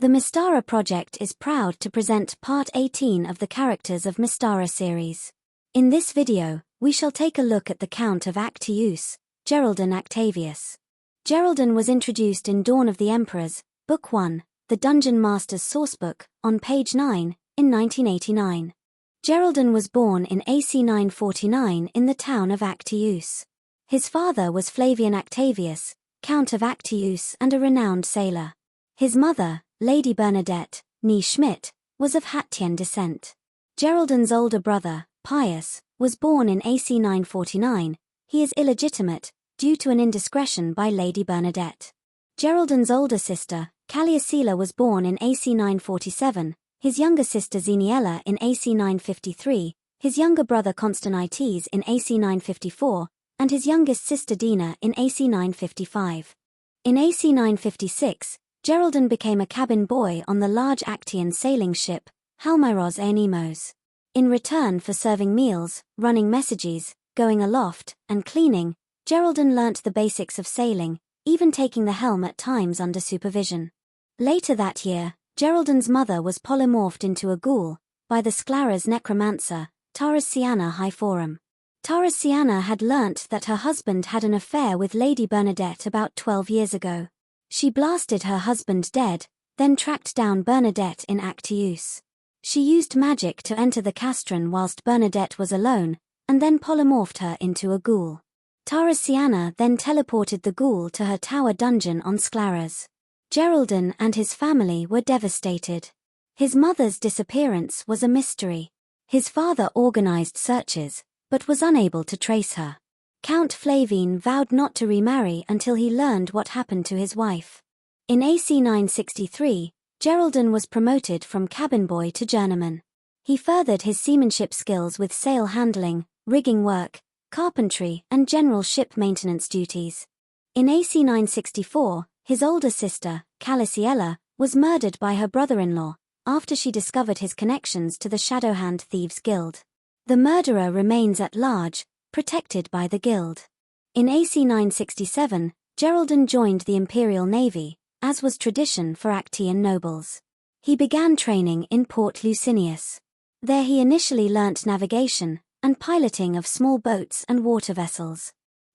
The Mystara project is proud to present Part 18 of the Characters of Mystara series. In this video, we shall take a look at the Count of Actius, Geraldan Actavius. Geraldan was introduced in Dawn of the Emperors, Book 1, the Dungeon Master's Sourcebook, on page 9, in 1989. Geraldan was born in AC 949 in the town of Actius. His father was Flavian Actavius, Count of Actius and a renowned sailor. His mother, Lady Bernadette, née Schmidt, was of Hattian descent. Geraldan's older brother, Pius, was born in AC 949. He is illegitimate, due to an indiscretion by Lady Bernadette. Geraldan's older sister, Calliasila, was born in AC 947, his younger sister Xeniella in AC 953, his younger brother Constanites in AC 954, and his youngest sister Dina in AC 955. In AC 956, Geraldan became a cabin boy on the large Actian sailing ship, Halmyros Aenemos. In return for serving meals, running messages, going aloft, and cleaning, Geraldan learnt the basics of sailing, even taking the helm at times under supervision. Later that year, Geraldan's mother was polymorphed into a ghoul by the Sclara's necromancer, Tarasiana Hyphorum. Tarasiana had learnt that her husband had an affair with Lady Bernadette about 12 years ago. She blasted her husband dead, then tracked down Bernadette in Actius. She used magic to enter the castron whilst Bernadette was alone, and then polymorphed her into a ghoul. Tarasiana then teleported the ghoul to her tower dungeon on Sclaras. Geraldan and his family were devastated. His mother's disappearance was a mystery. His father organized searches, but was unable to trace her. Count Flavine vowed not to remarry until he learned what happened to his wife. In AC 963, Geraldan was promoted from cabin boy to journeyman. He furthered his seamanship skills with sail handling, rigging work, carpentry, and general ship maintenance duties. In AC 964, his older sister, Calliasila, was murdered by her brother-in-law after she discovered his connections to the Shadowhand Thieves Guild. The murderer remains at large, protected by the guild. In AC 967, Geraldan joined the Imperial Navy, as was tradition for Actian nobles. He began training in Port Licinius. There he initially learnt navigation and piloting of small boats and water vessels.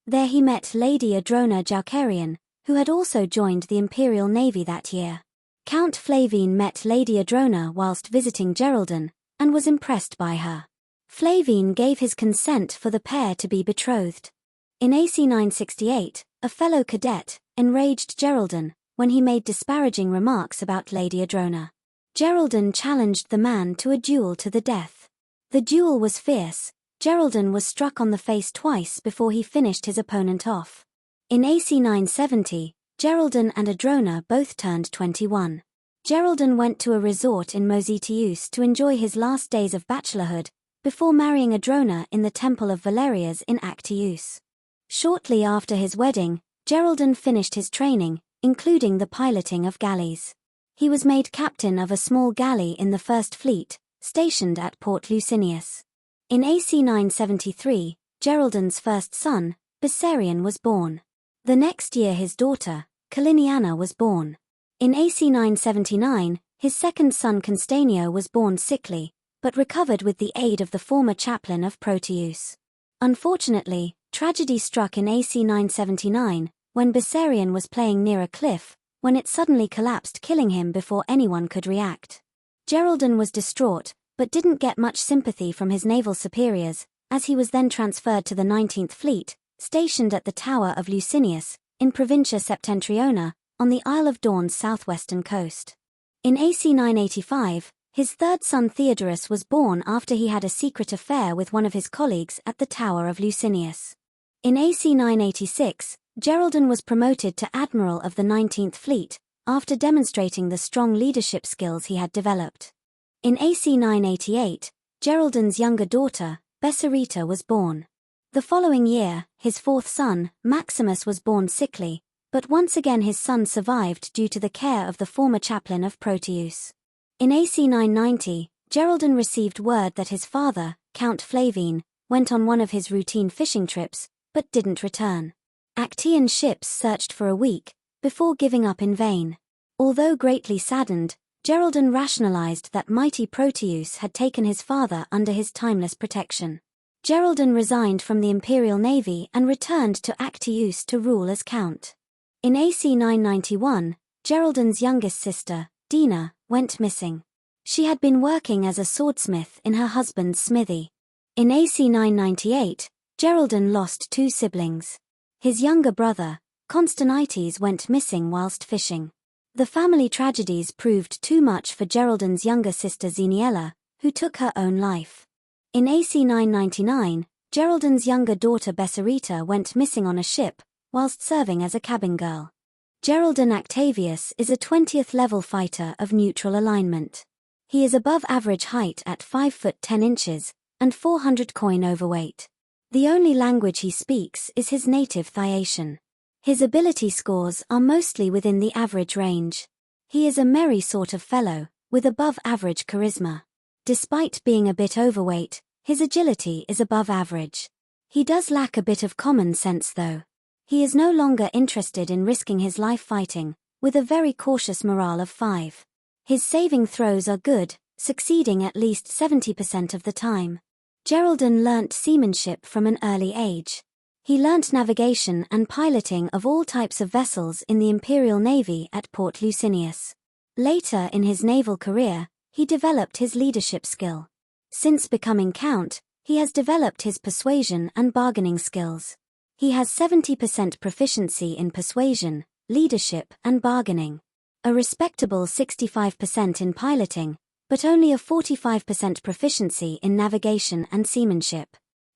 There he met Lady Adrona Jaucarian, who had also joined the Imperial Navy that year. Count Flavine met Lady Adrona whilst visiting Geraldan, and was impressed by her. Flavine gave his consent for the pair to be betrothed. In AC 968, a fellow cadet enraged Geraldan when he made disparaging remarks about Lady Adrona. Geraldan challenged the man to a duel to the death. The duel was fierce. Geraldan was struck on the face twice before he finished his opponent off. In AC 970, Geraldan and Adrona both turned 21. Geraldan went to a resort in Mosetius to enjoy his last days of bachelorhood, before marrying Adrona in the Temple of Valerius in Actius. Shortly after his wedding, Geraldan finished his training, including the piloting of galleys. He was made captain of a small galley in the First Fleet, stationed at Port Licinius. In AC 973, Geraldan's first son, Bessarion, was born. The next year his daughter, Caliniana, was born. In AC 979, his second son Constanio was born sickly, but recovered with the aid of the former chaplain of Proteus. Unfortunately, tragedy struck in AC 979, when Bessarion was playing near a cliff, when it suddenly collapsed, killing him before anyone could react. Geraldan was distraught, but didn't get much sympathy from his naval superiors, as he was then transferred to the 19th Fleet, stationed at the Tower of Licinius, in Provincia Septentriona, on the Isle of Dawn's southwestern coast. In AC 985, his third son Theodorus was born after he had a secret affair with one of his colleagues at the Tower of Licinius. In AC 986, Geraldan was promoted to Admiral of the 19th Fleet, after demonstrating the strong leadership skills he had developed. In AC 988, Geraldan's younger daughter, Bessarita, was born. The following year, his fourth son, Maximus, was born sickly, but once again his son survived due to the care of the former chaplain of Proteus. In AC 990, Geraldan received word that his father, Count Flavine, went on one of his routine fishing trips, but didn't return. Actian ships searched for a week, before giving up in vain. Although greatly saddened, Geraldan rationalized that mighty Proteus had taken his father under his timeless protection. Geraldan resigned from the Imperial Navy and returned to Actius to rule as Count. In AC 991, Geraldan's youngest sister, Dina, went missing. She had been working as a swordsmith in her husband's smithy. In AC 998, Geraldan lost two siblings. His younger brother, Constanites, went missing whilst fishing. The family tragedies proved too much for Geraldan's younger sister Xeniella, who took her own life. In AC 999, Geraldan's younger daughter Besserita went missing on a ship, whilst serving as a cabin girl. Geraldan Actavius is a 20th level fighter of neutral alignment. He is above average height at 5 foot 10 inches, and 400 coin overweight. The only language he speaks is his native Thyacian. His ability scores are mostly within the average range. He is a merry sort of fellow, with above average charisma. Despite being a bit overweight, his agility is above average. He does lack a bit of common sense though. He is no longer interested in risking his life fighting, with a very cautious morale of 5. His saving throws are good, succeeding at least 70% of the time. Geraldan learnt seamanship from an early age. He learnt navigation and piloting of all types of vessels in the Imperial Navy at Port Lusinius. Later in his naval career, he developed his leadership skill. Since becoming Count, he has developed his persuasion and bargaining skills. He has 70% proficiency in persuasion, leadership and bargaining. A respectable 65% in piloting, but only a 45% proficiency in navigation and seamanship.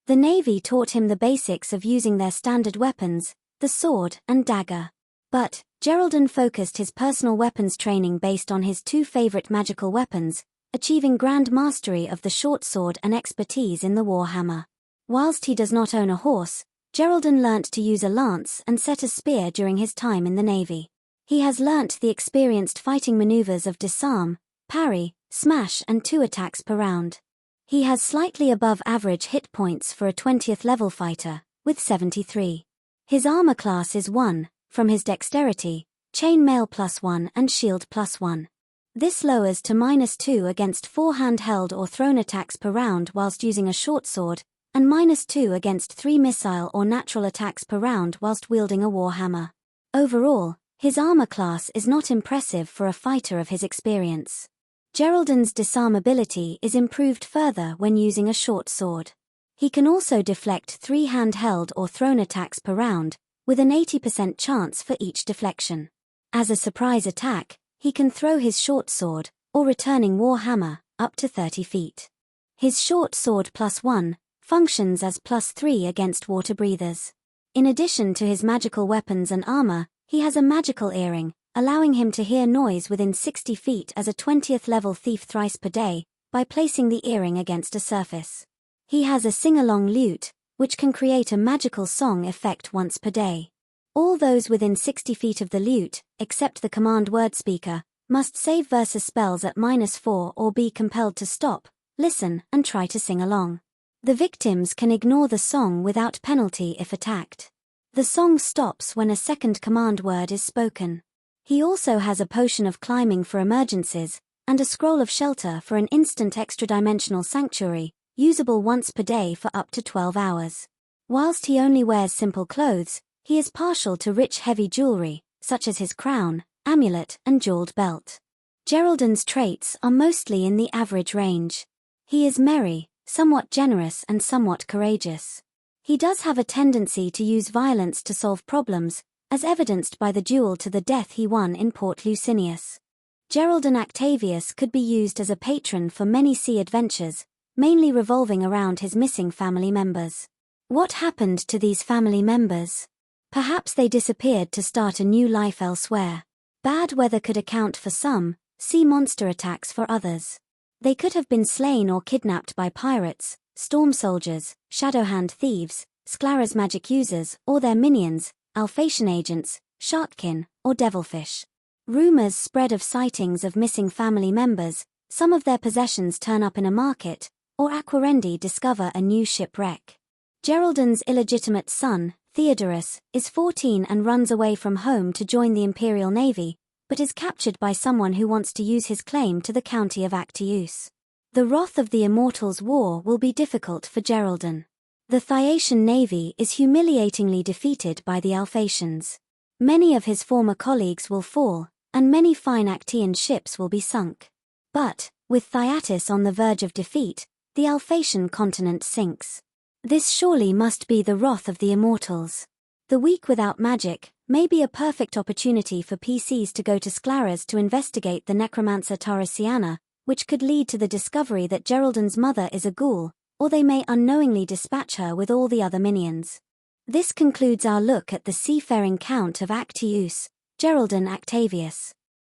The Navy taught him the basics of using their standard weapons, the sword and dagger. But Geraldan focused his personal weapons training based on his two favorite magical weapons, achieving grand mastery of the short sword and expertise in the warhammer. Whilst he does not own a horse, Geraldan learnt to use a lance and set a spear during his time in the Navy. He has learnt the experienced fighting maneuvers of disarm, parry, smash and 2 attacks per round. He has slightly above average hit points for a 20th level fighter, with 73. His armor class is 1, from his dexterity, chainmail +1 and shield +1. This lowers to -2 against 4 handheld or thrown attacks per round whilst using a short sword, and -2 against 3 missile or natural attacks per round whilst wielding a warhammer. Overall, his armor class is not impressive for a fighter of his experience. Geraldan's disarm ability is improved further when using a short sword. He can also deflect 3 handheld or thrown attacks per round, with an 80% chance for each deflection. As a surprise attack, he can throw his short sword, or returning warhammer, up to 30 feet. His short sword +1 functions as +3 against water breathers. In addition to his magical weapons and armor, he has a magical earring, allowing him to hear noise within 60 feet as a 20th level thief thrice per day, by placing the earring against a surface. He has a sing-along lute, which can create a magical song effect once per day. All those within 60 feet of the lute, except the command word speaker, must save versus spells at -4 or be compelled to stop, listen, and try to sing along. The victims can ignore the song without penalty if attacked. The song stops when a second command word is spoken. He also has a potion of climbing for emergencies, and a scroll of shelter for an instant extra-dimensional sanctuary, usable once per day for up to 12 hours. Whilst he only wears simple clothes, he is partial to rich heavy jewelry, such as his crown, amulet and jeweled belt. Geraldan's traits are mostly in the average range. He is merry, somewhat generous and somewhat courageous. He does have a tendency to use violence to solve problems, as evidenced by the duel to the death he won in Port Lusinius. Geraldan Actavius could be used as a patron for many sea adventures, mainly revolving around his missing family members. What happened to these family members? Perhaps they disappeared to start a new life elsewhere. Bad weather could account for some, sea monster attacks for others. They could have been slain or kidnapped by pirates, storm soldiers, shadowhand thieves, Sclara's magic users, or their minions, Alphatian agents, sharkkin, or devilfish. Rumors spread of sightings of missing family members, some of their possessions turn up in a market, or Aquarendi discover a new shipwreck. Geraldan's illegitimate son, Theodorus, is 14 and runs away from home to join the Imperial Navy, but is captured by someone who wants to use his claim to the County of Actius. The wrath of the Immortals' war will be difficult for Geraldan. The Thyacian navy is humiliatingly defeated by the Alphatians. Many of his former colleagues will fall, and many fine Actaean ships will be sunk. But, with Thyatis on the verge of defeat, the Alphatian continent sinks. This surely must be the wrath of the Immortals. The week without magic may be a perfect opportunity for PCs to go to Sclaras to investigate the necromancer Tarasiana, which could lead to the discovery that Geraldan's mother is a ghoul, or they may unknowingly dispatch her with all the other minions. This concludes our look at the seafaring Count of Actius, Geraldan Actavius.